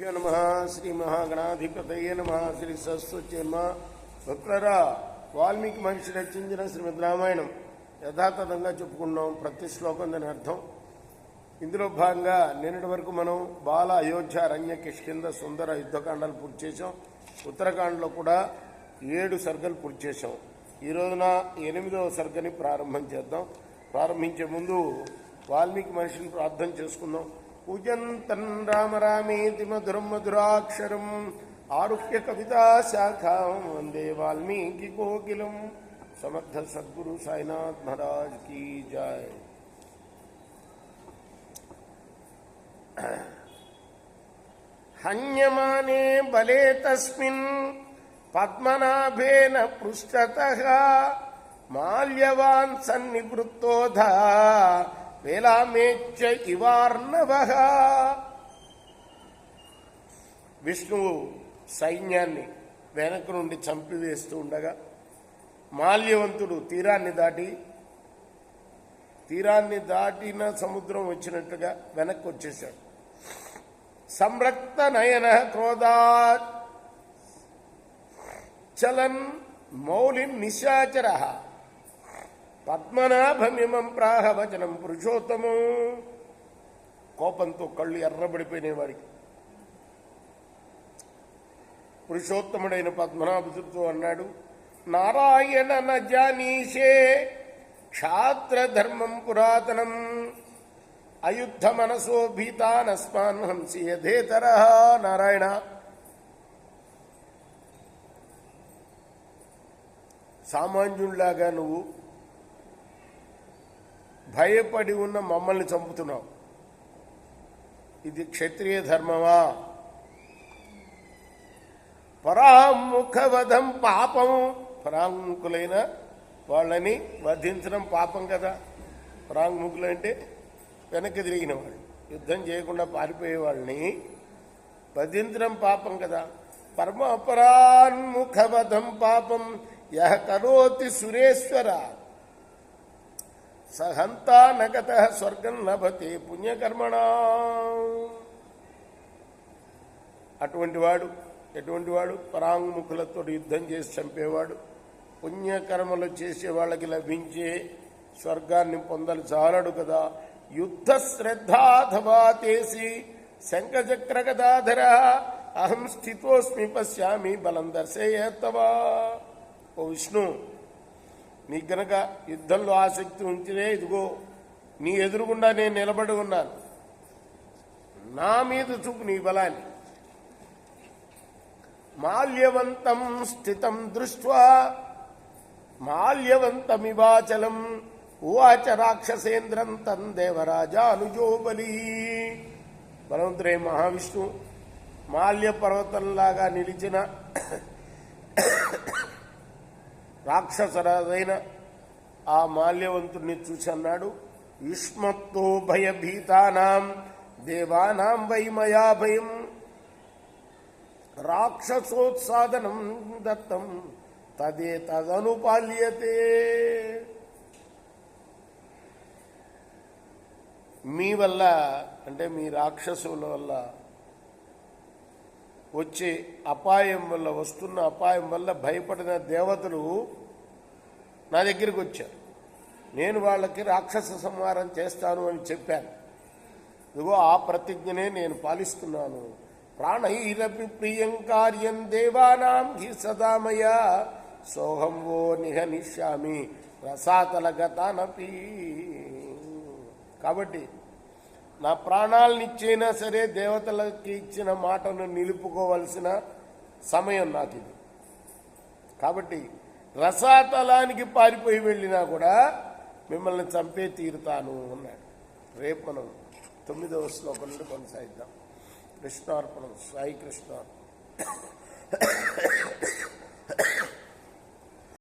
నమ శ్రీ మహాగణాధిపతయ నమ శ్రీ సరస్వత్యమ భక్తులరా, వాల్మీకి మహర్షి రచించిన శ్రీమద్ రామాయణం యథాతథంగా చెప్పుకున్నాం. ప్రతి శ్లోకం దాని అర్థం. ఇందులో భాగంగా నిన్నటి వరకు మనం బాల, అయోధ్య, అరణ్య, కిష్కింద, సుందర యుద్ధకాండాలు పూర్తి చేసాం. ఉత్తరాఖండ్లో కూడా 7 సర్గలు పూర్తి చేసాం. ఈ రోజున 8వ సర్గని ప్రారంభం చేద్దాం. ప్రారంభించే ముందు వాల్మీకి మహర్షిని ప్రార్థన చేసుకుందాం. పూజంతం రామ రామేతి మధురం మధురాక్షరం ఆరుహ్య కవితా శాఖాం వందే వాల్మీకి కోకిలం. సమర్థ సద్గురు సాయినాథ్ మహారాజ్ की जय. హన్యమానే బలే తస్మిన్ పద్మనాభేన పృష్ఠతః మాల్యవాన్ సన్నివృత్తోధ వేలామేచ్చ ఇవార్ణవః. విష్ణువు సైన్యాన్ని వెనక నుండి చంపివేస్తూ ఉండగా మాల్యవంతుడు తీరాన్ని దాటిన సముద్రం వచ్చినట్టుగా వెనక్కి వచ్చేశాడు. సంరక్త నయన క్రోధా చలన్ మౌలిన్ నిశాచర పద్మనాభమిమం ప్రాహ వచనం పురుషోత్తమం. కోపంతో కళ్ళు ఎర్రబడిపోయినాయి వాడికి. పురుషోత్తముడైన పద్మనాభుడితో అన్నాడు, నారాయణ న జానీషే క్షాత్రధర్మం పురాతనం అయుద్ధ మనసో భీతానస్మాన్ హంసి యథేతర. నారాయణ, సామాన్యుల్లాగా నువ్వు భయపడి ఉన్న మమ్మల్ని చంపుతున్నావు. ఇది క్షత్రియ ధర్మమా? పరాముఖవధం పాపము. పరాంగులైన వాళ్ళని వధించడం పాపం కదా. పరాంగుముఖులు అంటే వెనక్కి తిరిగిన వాళ్ళు, యుద్ధం చేయకుండా పారిపోయే వాళ్ళని వధించడం పాపం కదా. పరమపరాన్ముఖవధం పాపం యః కరోతి సురేశ్వర సహంతా నగతః స్వర్గం లభతే పుణ్యకర్మణ. ఎటువంటి వాడు పరాంగుముఖులతో యుద్ధం చేసి చంపేవాడు. పుణ్యకర్మలు చేసే వాళ్ళకి లభించే స్వర్గాన్ని పొందలు చాలడు కదా. యుద్ధ శ్రద్ధాధవాతేసి శంఖచక్ర గదాధర అహం స్థితోస్మి పశ్యామి బలం దర్శయతవా. ఓ విష్ణు, నీకు గనక యుద్ధంలో ఆసక్తి ఉంచినే ఇదిగో నీ ఎదురుగుండా నేను నిలబడి ఉన్నాను. నా మీద చూపు నీ బలాన్ని. మాల్యవంతం స్థితం దృష్ట్వా మాల్యవంతమివాచలం ఉవాచ రాక్షసేంద్రం తం దేవరాజానుజో బలి. బలవంతుడే మహావిష్ణు మాల్య పర్వతంలాగా నిలిచిన రాక్షసరాజైన ఆ మాల్యవంతుడిని చూసి అన్నాడు, యుష్మత్తో భయభీతానాం దేవానాం వై మయా భయం రాక్షసోత్సాదనం దత్తం తదే తదనుపాల్యతే. మీ వల్ల అంటే మీ రాక్షసుల వల్ల వచ్చే అపాయం వల్ల, వస్తున్న అపాయం వల్ల భయపడిన దేవతలు నా దగ్గరికి వచ్చారు. నేను వాళ్ళకి రాక్షస సంహారం చేస్తాను అని చెప్పాను. ఇదిగో ఆ ప్రతిజ్ఞనే నేను పాలిస్తున్నాను. ప్రాణైరపి ప్రియం కార్యం దేవానాం హి సదామయ సోహం వో నిహనిష్యామి రసాతలగతానపి. కాబట్టి నా ప్రాణాలనిచ్చైనా సరే దేవతలకి ఇచ్చిన మాటను నిలుపుకోవలసిన సమయం నాకు ఇది. కాబట్టి రసాతలానికి పారిపోయి వెళ్ళినా కూడా మిమ్మల్ని చంపే తీరుతాను అన్నాడు. రేపు మనం 9వ శ్లోకం నుండి కొనసాగిద్దాం. కృష్ణార్పణం. సాయి కృష్ణ.